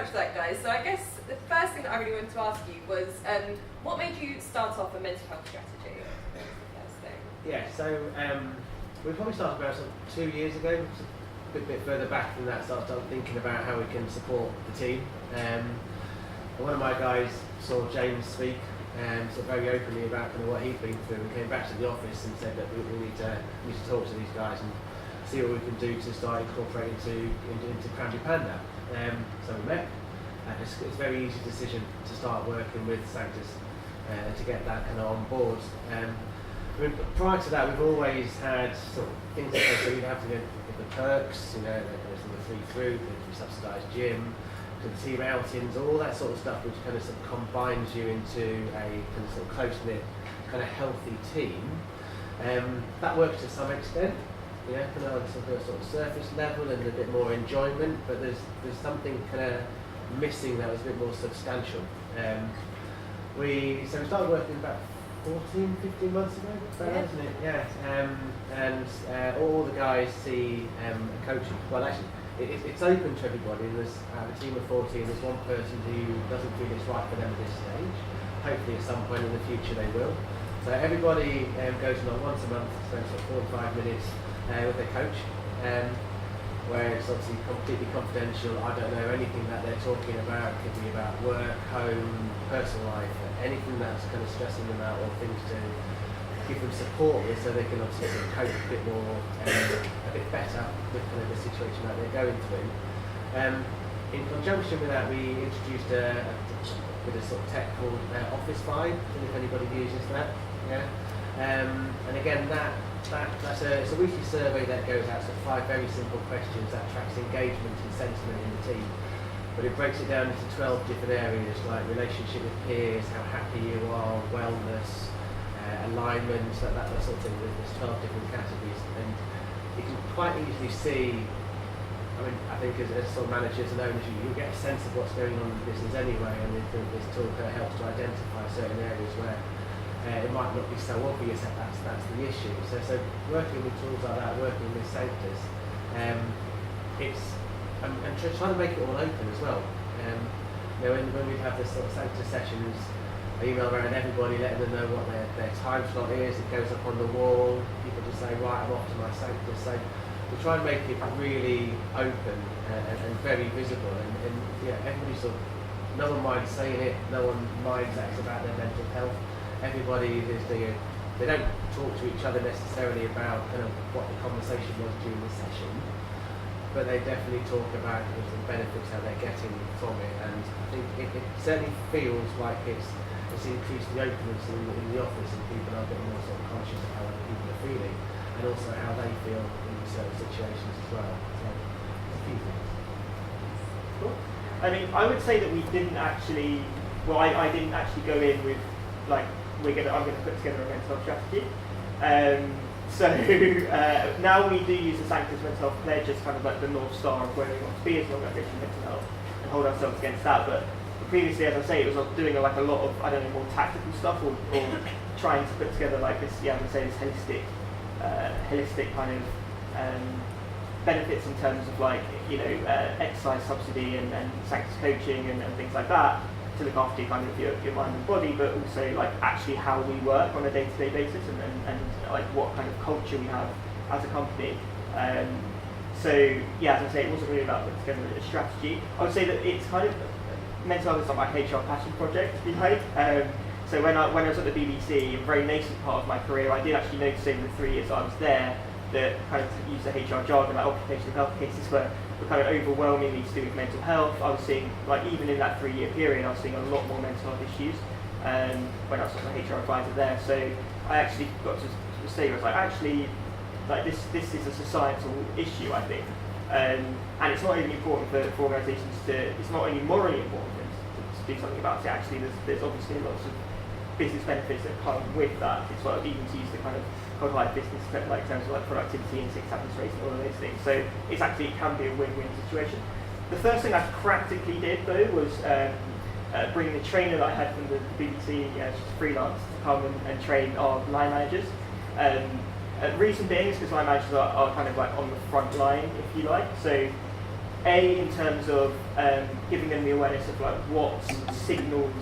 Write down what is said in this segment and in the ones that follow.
much for that, guys. So I guess the first thing that I really wanted to ask you was, what made you start off a mental health strategy? That was the first thing. Yeah, so we probably started about 2 years ago, a bit further back than that, started thinking about how we can support the team. One of my guys saw James speak sort of very openly about kind of what he'd been through, and came back to the office and said that we need to talk to these guys and see what we can do to start incorporating into Cranberry Panda. So we met, and it's a very easy decision to start working with Sanctus to get that kind of on board. I mean, prior to that, we've always had sort of things like this, so you'd have to get the perks, there's the free fruit, the subsidised gym, the team outings, all that sort of stuff, which kind of combines you into a kind of sort of close-knit, kind of healthy team. That works to some extent, kind of a sort of surface level and a bit more enjoyment, but there's something kind of missing that was a bit more substantial. We started working about 15 months ago, isn't it? Yeah. And all the guys see coaching. Well, actually, it's open to everybody. There's a team of 14. There's one person who doesn't feel it's right for them at this stage. Hopefully, at some point in the future, they will. So everybody goes on once a month, spends 45 minutes with their coach, where it's obviously completely confidential. I don't know anything that they're talking about. It could be about work, home, personal life, anything that's kind of stressing them out, or things to give them support with, so they can obviously sort of cope a bit more, a bit better with kind of the situation that they're going through. In conjunction with that, we introduced a sort of tech called Office Vibe. I don't know if anybody uses that. Yeah. And again, it's a weekly survey that goes out, so 5 very simple questions that tracks engagement and sentiment in the team. But it breaks it down into 12 different areas, like relationship with peers, how happy you are, wellness, alignment, that sort of thing. There's 12 different categories, and you can quite easily see. I mean, I think as sort of managers and owners, you get a sense of what's going on in the business anyway, and this tool kind of helps to identify certain areas where it might not be so obvious that that's the issue. So working with tools like that, working with Sanctus, it's and trying to make it all open as well. When we have this sort of Sanctus sessions, I email around everybody, letting them know what their time slot is. It goes up on the wall. People just say, right, I'm off to my Sanctus. So we try and make it really open and very visible. And everybody no one minds saying it. No one minds that it's about their mental health. Everybody they don't talk to each other necessarily about kind of what the conversation was during the session, but they definitely talk about the benefits that they're getting from it. And I think it certainly feels like it's increased the openness in the office, and people are a bit more sort of conscious of how other people are feeling, and also how they feel in certain situations as well. So a few things. Cool. I mean, I would say that we didn't actually. Well, I didn't actually go in with like I'm going to put together a mental health strategy. Now we do use the Sanctus mental health pledge as kind of like the North Star of where we want to be as an organisation in mental health, and hold ourselves against that. But previously, as I say, it was doing like a lot of, I don't know, more tactical stuff, or trying to put together like this, I'm going to say this holistic kind of benefits in terms of like, exercise subsidy and Sanctus coaching and things like that, to look after kind of your mind and body, but also like actually how we work on a day-to-day basis, and like what kind of culture we have as a company. So as I say, it wasn't really about putting together a strategy. I would say that it's kind of, mental health is like my HR passion project, if you like. So when I was at the BBC, a very nascent part of my career, I did actually notice over the 3 years I was there that kind of use the HR jargon, like occupational health cases were kind of overwhelmingly to do with mental health. I was seeing, like even in that 3-year period, I was seeing a lot more mental health issues when I was an HR advisor there. So I actually got to the stage where I was like, actually, like this is a societal issue, I think. And it's not only important for organisations it's not only morally important for them to do something about it. Actually, there's obviously lots of business benefits that come with that. It's what even to use the kind of codified business, like in terms of like productivity and acceptance rates and all of those things. So it can be a win-win situation. The first thing I practically did though was bring the trainer that I had from the BBC, freelance, to come and train our line managers. Reason being is because line managers are kind of like on the front line, if you like. So in terms of giving them the awareness of like what signals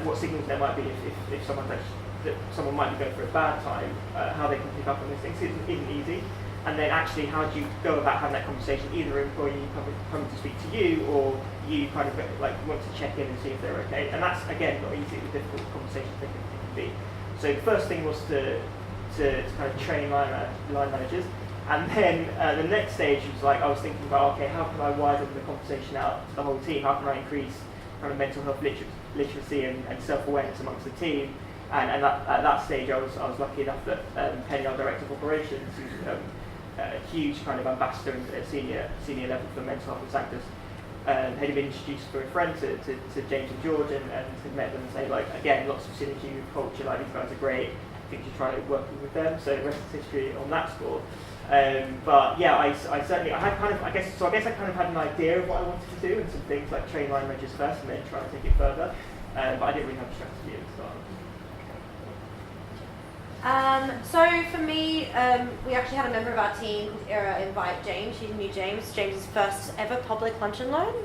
what signals there might be if someone might be going through a bad time, how they can pick up on these things isn't easy. And then actually, how do you go about having that conversation? Either an employee coming to speak to you, or you kind of like want to check in and see if they're okay. And that's again not easy. The difficult conversations they can be. So the first thing was to kind of train line managers, and then the next stage was like I was thinking about, okay, how can I widen the conversation out to the whole team? How can I increase kind of mental health literacy and self-awareness amongst the team? And at that stage, I was lucky enough that Penny, our director of operations, who's a huge kind of ambassador at senior level for mental health at Sanctus, had been introduced through a friend to James and George, and had met them and say, like, again, lots of synergy with culture, like these guys are great, I think you should try working with them. So the rest is history on that score. But yeah, I certainly, I guess I kind of had an idea of what I wanted to do, and some things like train line managers first and then try to take it further, but I didn't really have a strategy at the start. So for me, we actually had a member of our team called Ira invite James. She knew James. James's first ever public lunch and learn.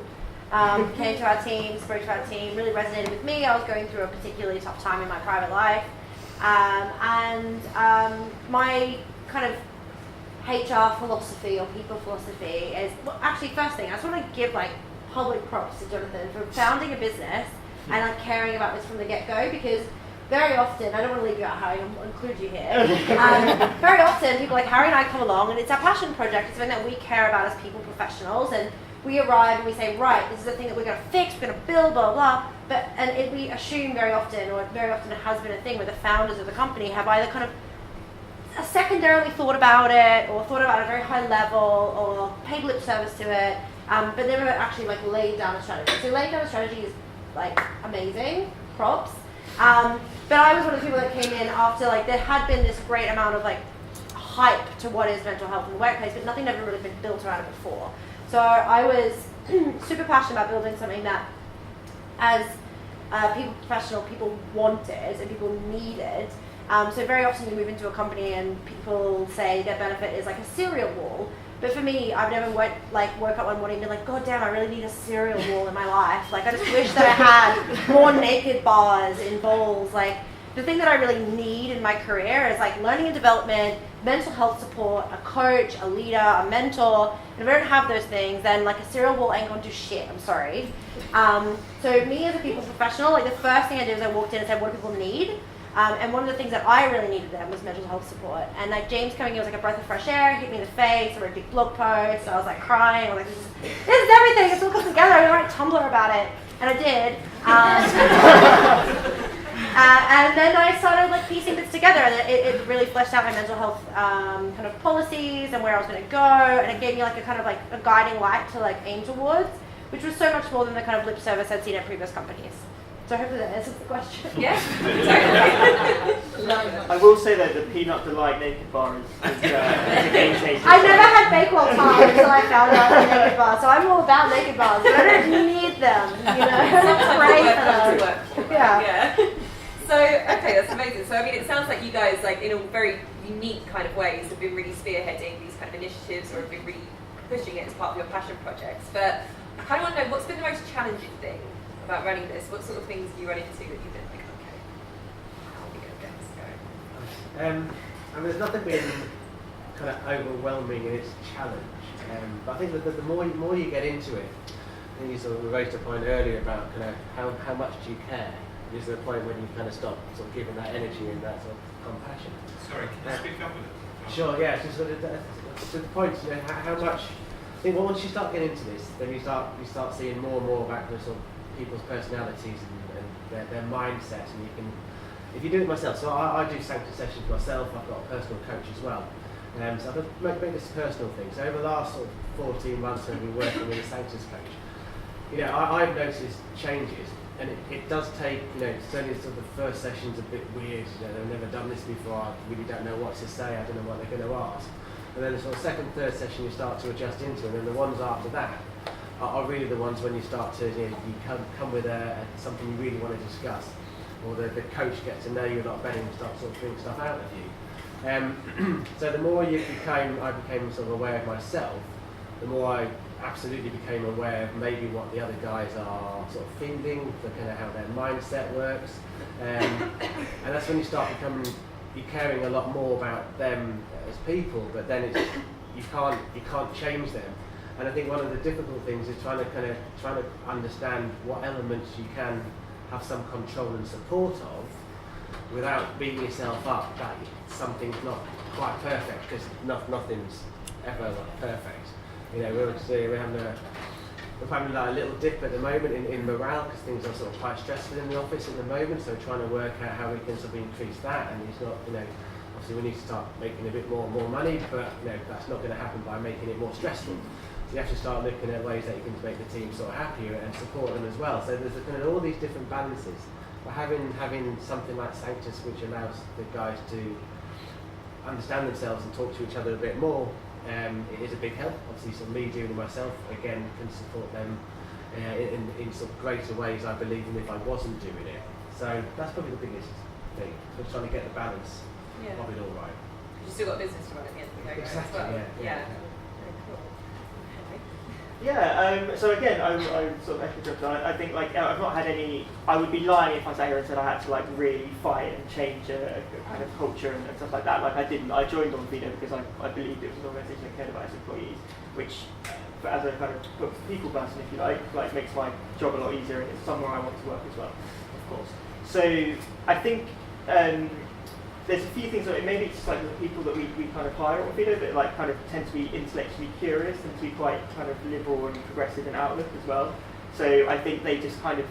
Came to our team, spoke to our team, really resonated with me. I was going through a particularly tough time in my private life. My kind of HR philosophy or people philosophy is, well, actually, first thing, I just want to give like public props to Jonathan for founding a business and like caring about this from the get-go, because very often, I don't want to leave you out, Harry, I'll include you here. Very often, people like Harry and I come along, and it's our passion project. It's something that we care about as people professionals, and we arrive and we say, right, this is the thing that we're going to fix, we're going to build, blah, blah, blah. We assume very often, or very often it has been a thing where the founders of the company have either kind of secondarily thought about it, or thought about it at a very high level, or paid lip service to it, but never actually like laid down a strategy. So laying down a strategy is like amazing, props. But I was one of the people that came in after like there had been this great amount of like hype to what is mental health in the workplace, but nothing had ever really been built around it before. So I was super passionate about building something that, as people wanted and people needed. So very often you move into a company and people say their benefit is like a cereal wall. But for me, I've never woke up one morning and been like, God damn, I really need a cereal wall in my life. Like, I just wish that I had more naked bars in bowls. Like, the thing that I really need in my career is like learning and development, mental health support, a coach, a leader, a mentor. And if I don't have those things, then like a cereal wall ain't gonna do shit, I'm sorry. So me as a people professional, like the first thing I did was I walked in and said, what do people need? And one of the things that I really needed then was mental health support. And like James coming in was like a breath of fresh air, hit me in the face, I wrote a big blog post, I was like crying, I was like, this is everything, it's all come together, I'm gonna write Tumblr about it. And I did. And then I started like piecing bits together, and it really fleshed out my mental health kind of policies and where I was gonna go, and it gave me like a kind of like a guiding light to like aim towards, which was so much more than the kind of lip service I'd seen at previous companies. So hopefully that answers the question. Yeah, totally. I will say that the Peanut Delight naked bar is a game changer. I never had Bakewell time until I found out the naked bar, so I'm all about naked bars, but I don't need them, you know. Pray for them. Yeah. So, okay, that's amazing. So, I mean, it sounds like you guys, like, in a very unique kind of ways, have been really spearheading these kind of initiatives, or have been really pushing it as part of your passion projects. But I kind of want to know, what's been the most challenging thing about running this? What sort of things do you run into that you've been like, okay, how are we going to get this going? And there's nothing been kind of overwhelming in its challenge. But I think that the more you get into it, I think you sort of raised a point earlier about kind of how much do you care? Is there a point when you kind of stop sort of giving that energy and that sort of compassion? Sorry, can you speak up with it? Sure, yeah. So the point, you know, how much. I think once you start getting into this, then you start seeing more and more about the sort of people's personalities and their mindset, and you can, if you do it myself. So I do Sanctus sessions myself. I've got a personal coach as well. So I've make this a personal thing. So over the last sort of 14 months, I've been working with a Sanctus coach. You know, I've noticed changes. And it does take, you know, certainly sort of the first session's a bit weird, you know, they've never done this before, I really don't know what to say, I don't know what they're going to ask. And then the sort of second, third session you start to adjust into, and then the ones after that are really the ones when you start to, you know, you come with something you really want to discuss, or the coach gets to know you a lot better and start sort of throwing stuff out of you. So the more I became sort of aware of myself, the more I absolutely became aware of maybe what the other guys are sort of feeling, for kind of how their mindset works, and that's when you start you're caring a lot more about them as people, but then you can't change them. And I think one of the difficult things is trying to understand what elements you can have some control and support of, without beating yourself up that something's not quite perfect, because nothing's ever perfect. You know, we're having like a little dip at the moment in morale, because things are sort of quite stressful in the office at the moment. So trying to work out how we can sort of increase that, and it's not, you know, obviously we need to start making a bit more money, but you know that's not going to happen by making it more stressful. So you have to start looking at ways that you can make the team sort of happier and support them as well. So there's kind of all these different balances. But having something like Sanctus, which allows the guys to understand themselves and talk to each other a bit more, it is a big help. Obviously, sort of me doing it myself again can support them in sort of greater ways, I believe, than if I wasn't doing it. So that's probably the biggest thing. Just trying to get the balance of it all right. You still got business to run at the end of the day, Exactly. as well. Yeah. Very cool. Okay. Yeah, so again, I sort of echo Richardson. I think like I've not had any. I would be lying if I sat here and said I had to like really fight and change a kind of culture and stuff like that. Like I didn't. I joined on Vino because I believed it was an organisation that cared about its employees, which, as a kind of people person, if you like makes my job a lot easier, and it's somewhere I want to work as well, of course. So I think. There's a few things that maybe it's just like the people that we kind of hire on Vino that like kind of tend to be intellectually curious and to be quite kind of liberal and progressive in outlook as well. So I think they just kind of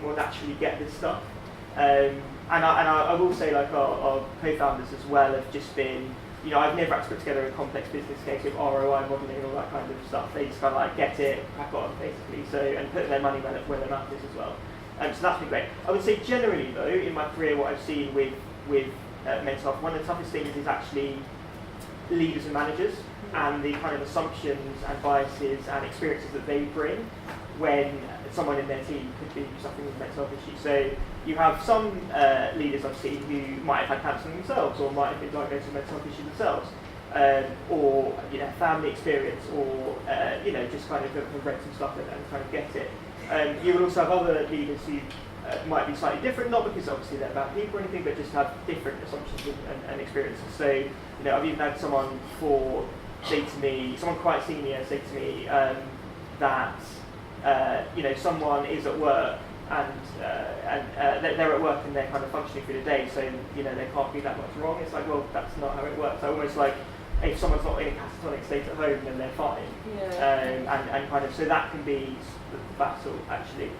more naturally get this stuff. And I will say like our co-founders as well have just been, you know, I've never had to put together a complex business case with ROI modelling and all that kind of stuff. They just kind of like get it, crack on basically. So and put their money where their mouth is as well. So that's been great. I would say generally though, in my career, what I've seen with mental health, one of the toughest things is actually leaders and managers and the kind of assumptions and biases and experiences that they bring when someone in their team could be suffering with mental health issues. So you have some leaders I've seen who might have had cancer themselves, or might have been diagnosed with mental health issues themselves, or you know, family experience, or you know, just kind of have read some stuff and kind of get it. You would also have other leaders who might be slightly different, not because obviously they're bad people or anything, but just have different assumptions and experiences. So, you know, I've even had someone someone quite senior say to me that, you know, someone is at work and they're at work and they're kind of functioning through the day, so, you know, there can't be that much wrong. It's like, well, that's not how it works. Almost like if someone's not in a catatonic state at home, then they're fine. Yeah. And kind of, so that can be the battle actually.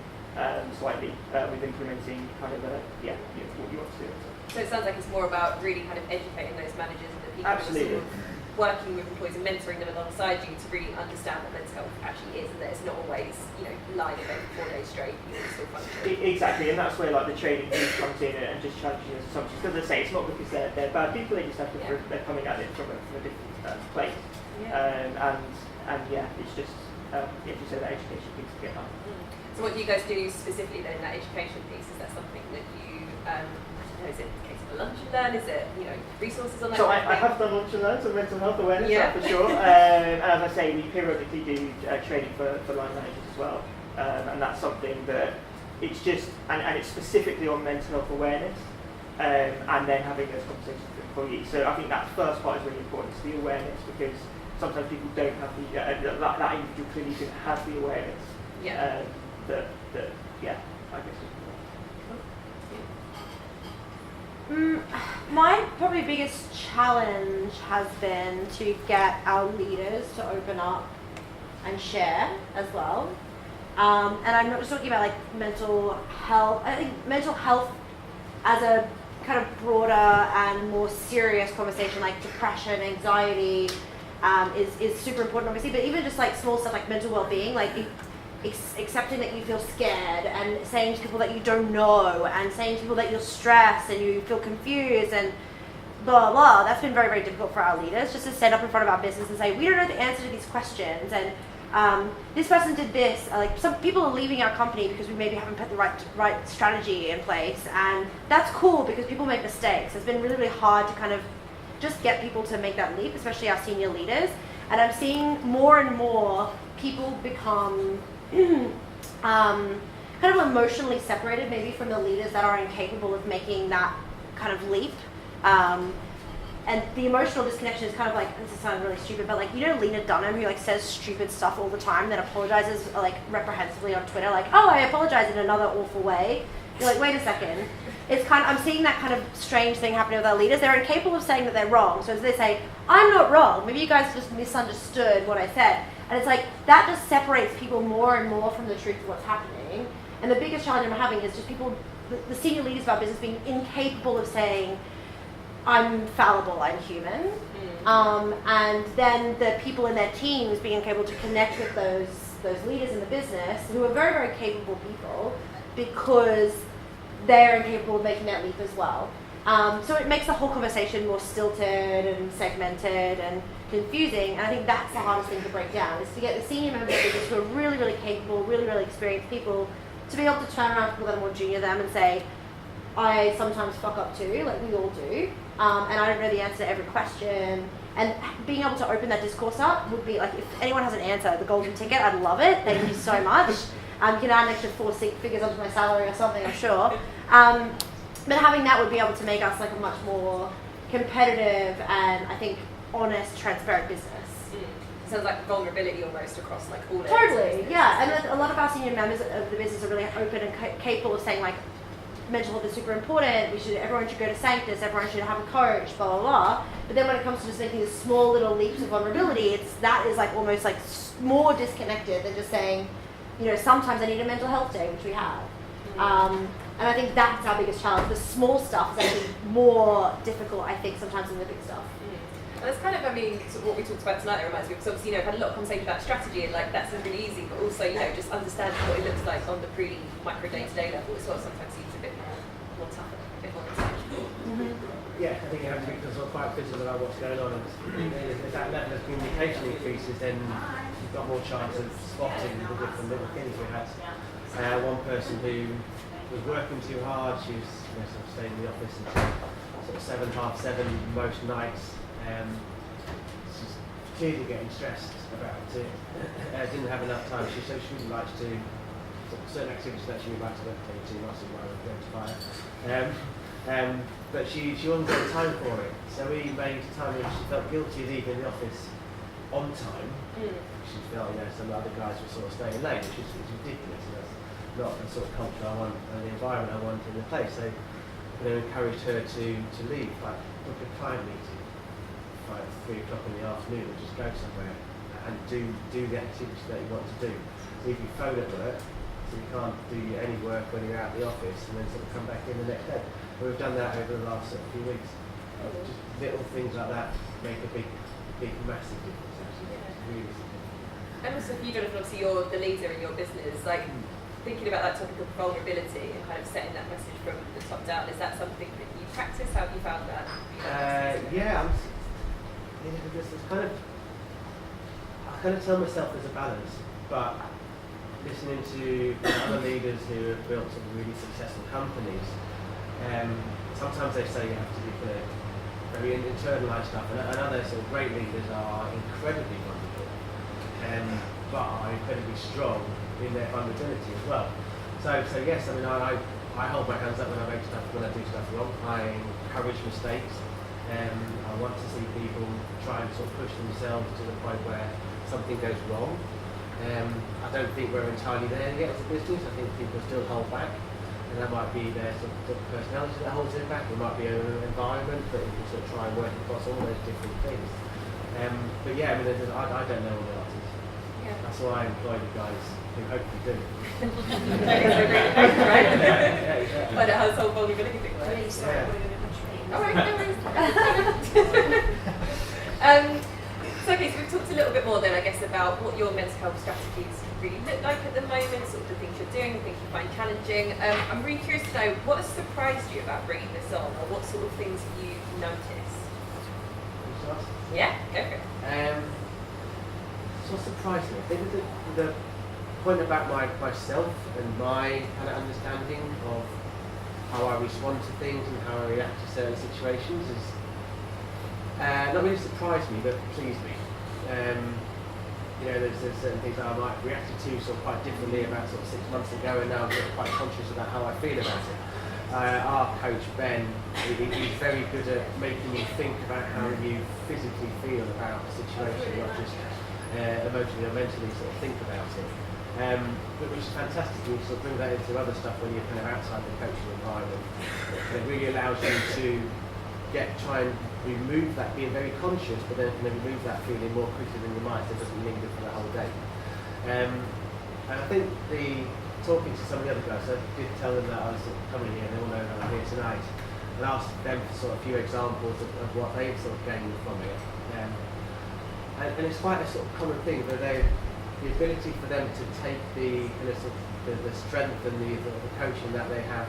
Slightly with implementing kind of what you want to do. So it sounds like it's more about really kind of educating those managers and the people Absolutely. who are sort of working with employees and mentoring them alongside you to really understand what mental health actually is, and that it's not always, you know, lying in bed for 4 days straight, you know, still functioning. Exactly, and that's where like the training piece comes in and just challenging those assumptions. Because they say it's not because they're bad people; they just have to they're coming at it from a different place. Yeah. And yeah, it's just if you say that education piece to get up. So what do you guys do specifically then in that education piece? Is that something that you, is it a case of a lunch and learn? Is it, you know, resources on that? So I have done lunch and learn, so mental health awareness, for sure. And as I say, we periodically do training for line managers as well. And that's something that it's just, and it's specifically on mental health awareness, and then having those conversations with employees. So I think that first part is really important, it's the awareness, because sometimes people don't have that individual clearly didn't have the awareness. Yeah. I guess. My probably biggest challenge has been to get our leaders to open up and share as well. And I'm not just talking about like mental health. I think mental health as a kind of broader and more serious conversation, like depression, anxiety, is super important obviously, but even just like small stuff like mental well-being, like accepting that you feel scared and saying to people that you don't know and saying to people that you're stressed and you feel confused and blah, blah. That's been very, very difficult for our leaders, just to stand up in front of our business and say, we don't know the answer to these questions, and this person did this. Like, some people are leaving our company because we maybe haven't put the right strategy in place, and that's cool because people make mistakes. It's been really, really hard to kind of just get people to make that leap, especially our senior leaders. And I'm seeing more and more people become kind of emotionally separated maybe from the leaders that are incapable of making that kind of leap. And the emotional disconnection is kind of like, this sounds really stupid, but like, you know Lena Dunham, who like says stupid stuff all the time, then apologizes like reprehensibly on Twitter, like, oh, I apologize in another awful way. You're like, wait a second. It's kind of, I'm seeing that kind of strange thing happening with our leaders. They're incapable of saying that they're wrong. So as they say, I'm not wrong. Maybe you guys just misunderstood what I said. And it's like, that just separates people more and more from the truth of what's happening. And the biggest challenge I'm having is just people, the senior leaders of our business being incapable of saying, I'm fallible, I'm human. And then the people in their teams being able to connect with those leaders in the business who are very, very capable people because they're incapable of making that leap as well. So it makes the whole conversation more stilted and segmented and confusing. And I think that's the hardest thing to break down, is to get the senior members of the business who are really, really capable, really, really experienced people to be able to turn around to people that are more junior than them and say, I sometimes fuck up too, like we all do. And I don't know the answer to every question. And being able to open that discourse up would be like, if anyone has an answer, the golden ticket, I'd love it. Thank you so much. You can add an extra 4 figures onto my salary or something, I'm sure. But having that would be able to make us like a much more competitive and I think honest, transparent business. Sounds like vulnerability almost across like all Totally, yeah. And a lot of our senior members of the business are really open and capable of saying like, mental health is super important, everyone should go to Sanctus, everyone should have a coach, blah, blah, blah. But then when it comes to just making these small little leaps of vulnerability, that is like almost like more disconnected than just saying, you know, sometimes I need a mental health day, which we have. And I think that's our biggest challenge. The small stuff is actually more difficult, I think, sometimes than the big stuff. And that's kind of, I mean, sort of what we talked about tonight, it reminds me, because obviously, you know, I've had a lot of conversation about strategy and like that sounds really easy, but also, you know, just understanding what it looks like on the pretty micro day-to-day level as well sometimes seems a bit more tough, a bit more intellectual. Yeah, I think you have to be sort of quite visible about what's going on, and if that level of communication increases, then you've got more chance of spotting the different little things. We had one person who was working too hard. She was, you know, sort of staying in the office until sort of 7, half 7 most nights. She's clearly getting stressed about it. Didn't have enough time. She really likes to certain activities that she would like to work too much, and why we're going to fire. But she wasn't getting time for it. So we made time when she felt guilty of leaving the office on time. She felt, you know, some other guys were sort of staying late, which is ridiculous. And that's not the sort of culture I want and the environment I want in the place. So encouraged her to leave, like book a client meeting like 3 o'clock in the afternoon and just go somewhere and do the activities that you want to do. Leave your phone at work so you can't do any work when you're out of the office, and then sort of come back in the next day. And we've done that over the last few weeks. Just little things like that make a big massive difference actually. It's really significant. And also, if you don't know, obviously you're the leader in your business, like thinking about that topic of vulnerability and kind of setting that message from the top down, is that something that you practice? How have you found that? It's kind of, I tell myself there's a balance, but listening to other leaders who have built some really successful companies, sometimes they say you have to be very internalised stuff, and other sort of great leaders are incredibly vulnerable, but are incredibly strong in their vulnerability as well. So yes, I mean, I hold my hands up when I do stuff wrong. I encourage mistakes. I want to see people try and sort of push themselves to the point where something goes wrong. I don't think we're entirely there yet as a business. I think people still hold back, and that might be their sort of personality that holds it back. It might be an environment, but you can sort of try and work across all those different things. But yeah, I mean, I don't know all the answers. Yeah. That's why I employ the guys who hopefully do. Exactly. But it has whole vulnerability thing, right? All right, no worries. So we've talked a little bit more then, I guess, about what your mental health strategies really look like at the moment, sort of the things you're doing, the things you find challenging. I'm really curious to know, what has surprised you about bringing this on, or what sort of things have you noticed? Yeah, go for it. So what surprised me, I think the point about myself and my kind of understanding of how I respond to things and how I react to certain situations is not really surprised me, but pleased me. You know, there's certain things that I might have reacted to sort of quite differently about sort of 6 months ago, and now I'm sort of quite conscious about how I feel about it. Our coach Ben, he's very good at making you think about how you physically feel about a situation, not just emotionally or mentally sort of think about it. Which is fantastic. You sort of bring that into other stuff when you're kind of outside the coaching environment. It really allows you to try and remove that, being very conscious, but then kind of remove that feeling more quickly than your mind, so it doesn't linger for the whole day. And I think talking to some of the other guys, I did tell them that I was sort of coming here, and they all know that I'm here tonight, and asked them for sort of a few examples of what they've sort of gained from it. And it's quite a sort of common thing, that the ability for them to take the kind of, sort of the strength and the coaching that they have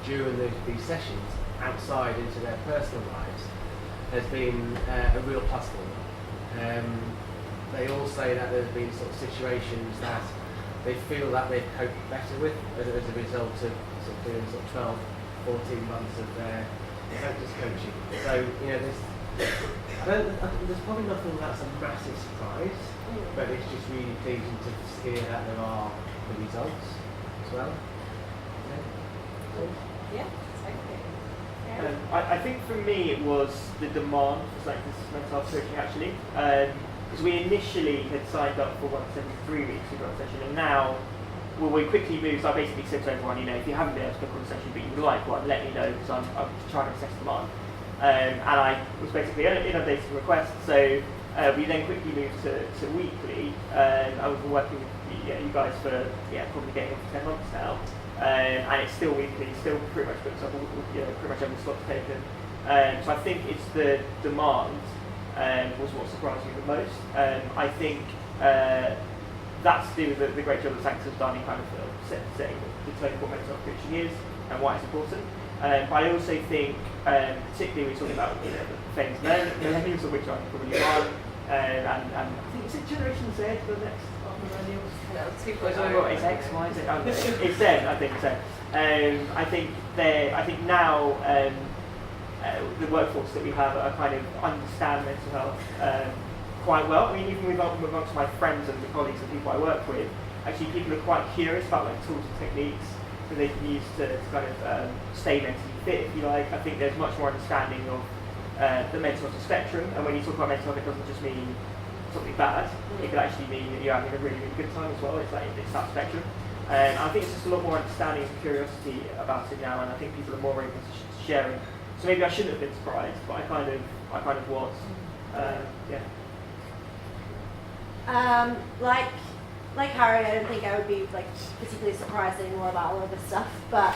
during these sessions outside into their personal lives has been a real plus for them. They all say that there's been sort of situations that they feel that they've coped better with as a result of sort of doing sort of 12, 14 months of their Sanctus coaching. So, you know, there's probably nothing that's a massive surprise, but it's just really pleasing to hear that there are the results as well. Yeah, totally. I think for me it was the demand for Sanctus mental health coaching actually. Because we initially had signed up for once every 3 weeks we got a session, and now we quickly moved. So I basically said to everyone, you know, if you haven't been able to book on a session but you would like one, let me know, because I'm trying to assess demand. And I was basically inundated with requests, so we then quickly moved to weekly. I was working with you guys for probably getting up to 10 months now, and it's still weekly, still pretty much booked up, pretty much every slot's taken. So I think it's the demand was what surprised me the most. I think that's to do with the great job that Sanctus has done in kind of setting the tone for what mental health coaching is and why it's important. But I also think, particularly we're talking about the famous millennials, of which I'm probably one, and I think is it Generation Z the next after millennials? No, It's X, Y, Z. It's Z, I think so. I think now the workforce that we have are kind of understand mental health quite well. I mean, even amongst my friends and the colleagues and people I work with, actually people are quite curious about like tools and techniques that they can use to kind of stay mentally fit, if you like. I think there's much more understanding of the mental health spectrum, and when you talk about mental health, it doesn't just mean something bad. It could actually mean that you're having a really, really good time as well. It's that spectrum. And I think it's just a lot more understanding and curiosity about it now, and I think people are more open to sharing. So maybe I shouldn't have been surprised, but I kind of was. Like Harry, I don't think I would be like particularly surprised anymore about all of this stuff. But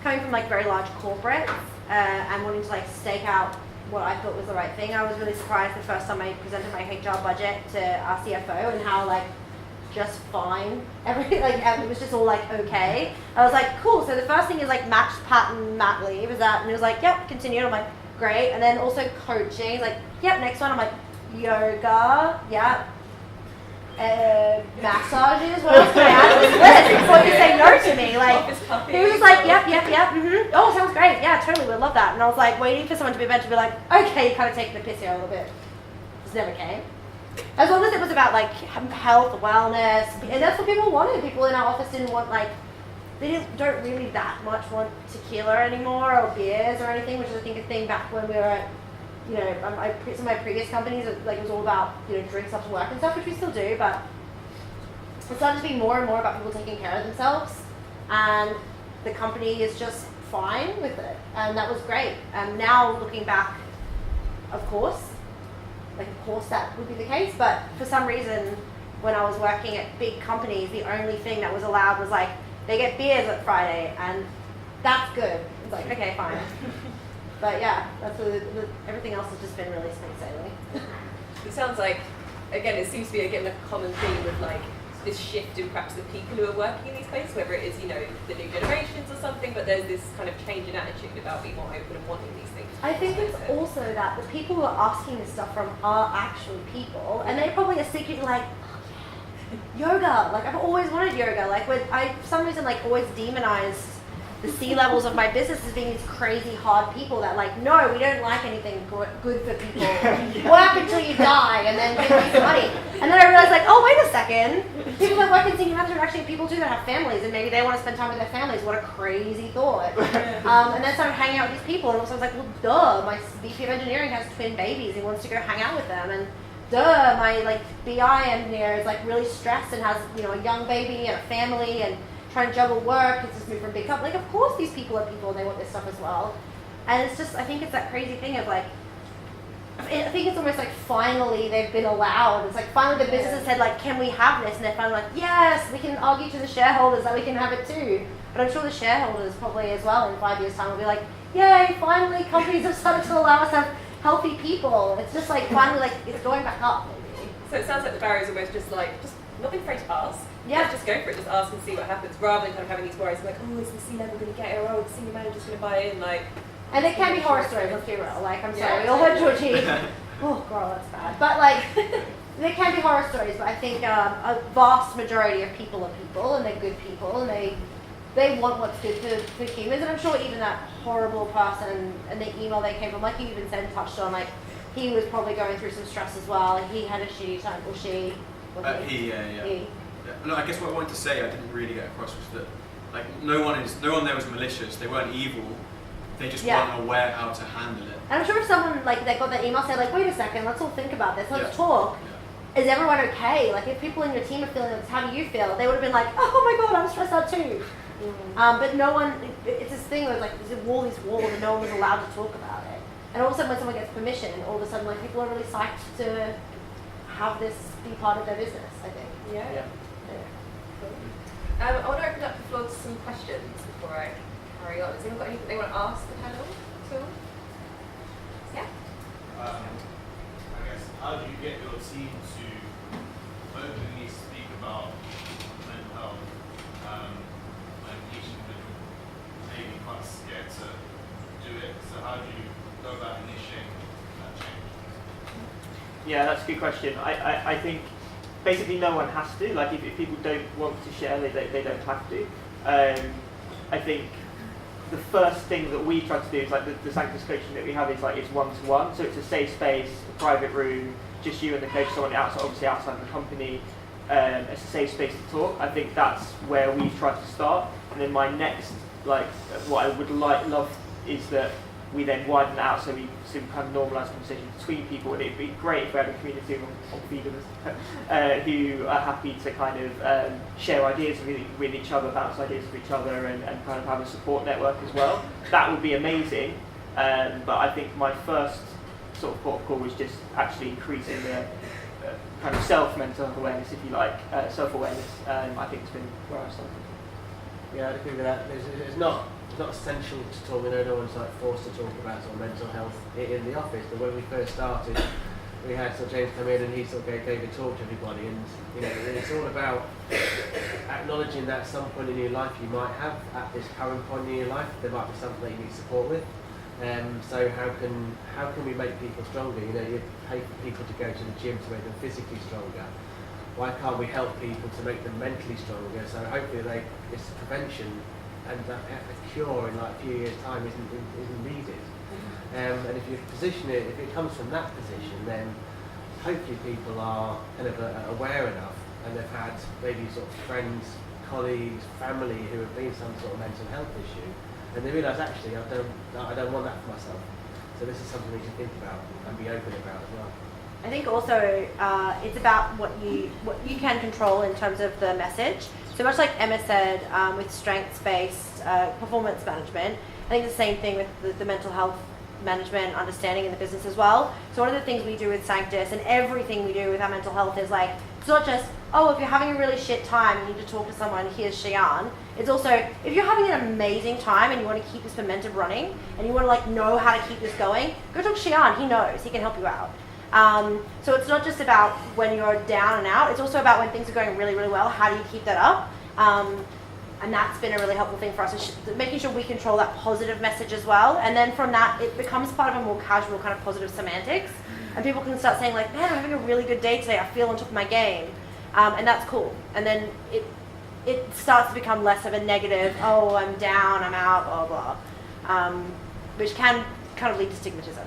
coming from like very large corporates and wanting to like stake out what I thought was the right thing, I was really surprised the first time I presented my HR budget to our CFO and how like just fine everything, like it was just all like okay. I was like, cool. So the first thing is like matched pattern mat leave, is that? And it was like, yep, continue. I'm like, great. And then also coaching. He's like, yep, next one. I'm like, yoga, yep. Massages, what else can I add to this list before you say no to me? Like, he was just like, yep, mm-hmm. Oh, sounds great, yeah, totally, we'd love that. And I was like, waiting for someone to be eventually be like, okay, you're kind of taking the piss here a little bit. Just never came. As long as it was about like health, wellness, and that's what people wanted. People in our office didn't want like, don't really that much want tequila anymore or beers or anything, which is I think a thing back when we were at, you know, some of my previous companies, like it was all about, you know, drinks after work and stuff, which we still do, but it started to be more and more about people taking care of themselves, and the company is just fine with it, and that was great. And now looking back, of course that would be the case, but for some reason, when I was working at big companies, the only thing that was allowed was like, they get beers at Friday, and that's good. It's like, okay, fine. But yeah, that's everything else has just been really smooth sailing. It sounds like, again, it seems to be again a common theme with like this shift in perhaps the people who are working in these places, whether it is, you know, the new generations or something, but there's this kind of change in attitude about being more open and wanting these things. I think it's also that the people who are asking this stuff from are actually people, and they probably are secretly like, oh, yeah, yoga, like I've always wanted yoga, like for some reason like always demonized the C-levels of my business as being these crazy hard people that like, no, we don't like anything good for people. Work until you die and then give me some money. And then I realized like, oh, wait a second. People that work in senior management are actually people too that have families and maybe they want to spend time with their families. What a crazy thought. And then started hanging out with these people and also I was like, well, duh, my VP of engineering has twin babies. He wants to go hang out with them. And duh, my like BI engineer is like really stressed and has, you know, a young baby and a family and trying to juggle work. He's just moved from a big company. Like, of course these people are people and they want this stuff as well. And it's just, I think it's that crazy thing of like, I think it's almost like finally they've been allowed. It's like finally the business has said like, can we have this? And they're finally like, yes, we can argue to the shareholders that we can have it too. But I'm sure the shareholders probably as well in 5 years time will be like, yay, finally companies have started to allow us to have healthy people. It's just like finally like it's going back up maybe. So it sounds like the barrier is almost just like, just not being afraid to ask. Yeah. Like, just go for it, just ask and see what happens, rather than kind of having these worries like, oh, is the C-level going to get it, or oh, the senior manager's going to buy in, like. And there can be horror stories, let's be real. Like, I'm sorry, Yeah. we all heard Georgie. Oh, girl, that's bad. But, like, there can be horror stories, but I think a vast majority of people are people, and they're good people, and they want what's good for humans. And I'm sure even that horrible person and the email they came from, like you even said, touched on, like, he was probably going through some stress as well. He had a shitty time, or she. He. He. No, I guess what I wanted to say, I didn't really get across, was that like no one there was malicious. They weren't evil. They just weren't aware how to handle it. And I'm sure if someone like they got that email said like, wait a second, let's all think about this. Let's talk. Yeah. Is everyone okay? Like if people in your team are feeling this, how do you feel? They would have been like, oh my god, I'm stressed out too. But no one. It's this thing where like there's all these walls and no one was allowed to talk about it. And all of a sudden, when someone gets permission, all of a sudden like people are really psyched to have this be part of their business. I think. Yeah. I want to open up the floor to some questions before I carry on. Has anyone got anything they want to ask the panel at all? Yeah? I guess, how do you get your team to openly speak about mental health when each individual may be quite scared to do it? So how do you go about initiating that change? Yeah, that's a good question. I think basically no one has to. Like if people don't want to share, they don't have to. I think the first thing that we try to do is like the Sanctus coaching that we have is like it's one-to-one. So it's a safe space, a private room, just you and the coach, someone outside, obviously outside the company. It's a safe space to talk. I think that's where we try to start. And then my next, like what I would love is that we then widen it out so we kind of normalise conversation between people, and it'd be great if we had a community of vegans who are happy to kind of share ideas with each other, bounce ideas with each other, and kind of have a support network as well. That would be amazing, but I think my first sort of port of call was just actually increasing the kind of self-mental awareness, if you like, self-awareness. I think it's been where I started. Yeah, I'd agree with that. It's not essential to talk. We know no one's like forced to talk about sort of mental health in the office. But when we first started, we had sort of James come in and he sort of gave a talk to everybody, and you know it's all about acknowledging that at some point in your life you might have, at this current point in your life, there might be something that you need support with. So how can we make people stronger? You know, you pay for people to go to the gym to make them physically stronger. Why can't we help people to make them mentally stronger? So hopefully this prevention and a cure in like a few years' time isn't needed. And if you position it, if it comes from that position, then hopefully people are kind of aware enough, and they've had maybe sort of friends, colleagues, family who have been some sort of mental health issue, and they realise actually I don't want that for myself. So this is something we can think about and be open about as well. I think also it's about what you can control in terms of the message. So much like Emma said, with strengths-based performance management, I think the same thing with the mental health management understanding in the business as well. So one of the things we do with Sanctus and everything we do with our mental health is like, it's not just, oh, if you're having a really shit time, you need to talk to someone, here's Shian. It's also, if you're having an amazing time and you want to keep this momentum running and you want to like know how to keep this going, go talk to Shian, he knows, he can help you out. So it's not just about when you're down and out, it's also about when things are going really, really well, how do you keep that up? And that's been a really helpful thing for us, is making sure we control that positive message as well. And then from that, it becomes part of a more casual kind of positive semantics. And people can start saying like, man, I'm having a really good day today, I feel on top of my game. And that's cool. And then it starts to become less of a negative, oh, I'm down, I'm out, blah, blah, which can kind of lead to stigmatism.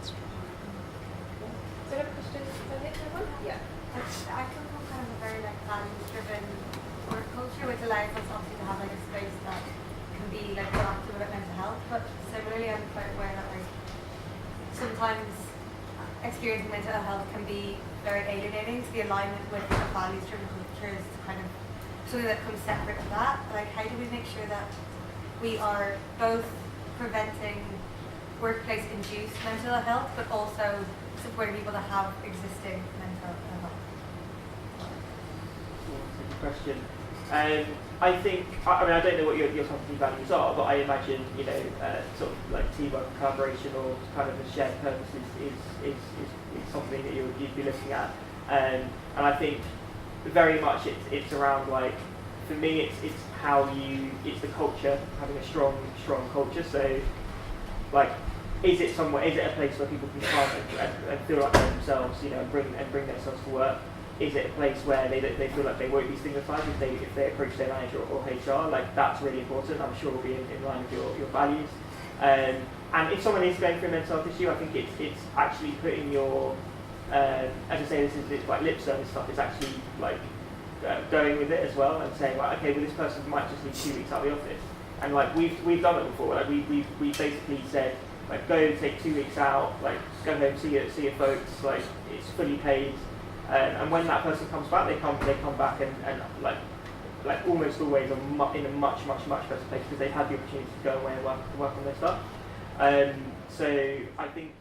Is there a question? Yeah. I come from kind of a very like values-driven work culture, which allows us obviously to have like a space that can be like proactive about mental health. But similarly, I'm quite aware that like sometimes experiencing mental health can be very alienating. So the alignment with a values-driven culture is kind of something that comes separate to that. Like, how do we make sure that we are both preventing workplace-induced mental health, but also supporting people that have existing mental health? Question. I think, I mean, I don't know what your company values are, but I imagine, you know, sort of like teamwork and collaboration or kind of a shared purpose is something that you'd be looking at. And I think very much it's around, like, for me it's how it's the culture, having a strong culture. So, like, is it a place where people can come and feel like they're themselves, you know, and bring themselves to work? Is it a place where they feel like they won't be stigmatized if they approach their manager or HR? Like, that's really important. I'm sure will be in line with your values. And if someone is going through a mental health issue, I think it's actually putting your, as I say, this is like lip service stuff. It's actually like going with it as well and saying, like, okay, well, this person might just need 2 weeks out of the office. And like we've done it before. Like we basically said, like, go take 2 weeks out, like go home, see your folks. Like, it's fully paid. And when that person comes back, they come back and like almost always in a much better place because they've had the opportunity to go away and work on their stuff. So I think